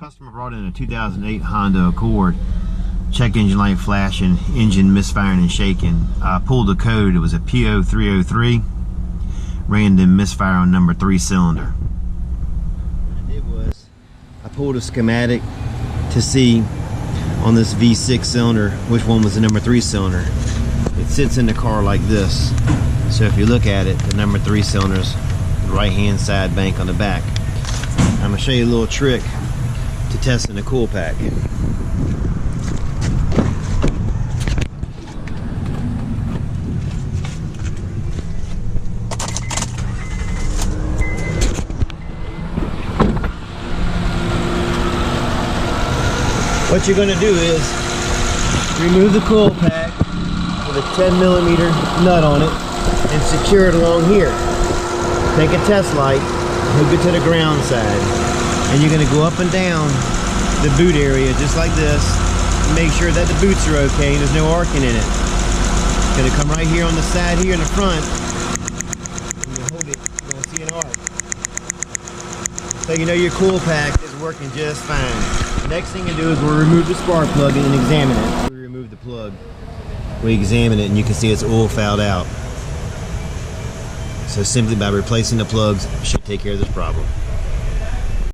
Customer brought in a 2008 Honda Accord. Check engine light flashing, engine misfiring and shaking. Pulled the code, it was a PO303. Random misfire on number 3 cylinder. What I did was, I pulled a schematic to see on this V6 cylinder which one was the number 3 cylinder. It sits in the car like this. So if you look at it, the number 3 cylinder's the right hand side bank on the back. I'm going to show you a little trick to testing the cool pack. What you're going to do is remove the coil pack with a 10mm nut on it and secure it along here. Take a test light, hook it to the ground side, and you're going to go up and down the boot area just like this. Make sure that the boots are okay and there's no arcing in it. It's going to come right here on the side here in the front. When you hold it, you're going to see an arc. So you know your coil pack is working just fine. The next thing you do is we'll remove the spark plug and examine it. We remove the plug, we examine it, and you can see it's oil fouled out. So simply by replacing the plugs, it should take care of this problem.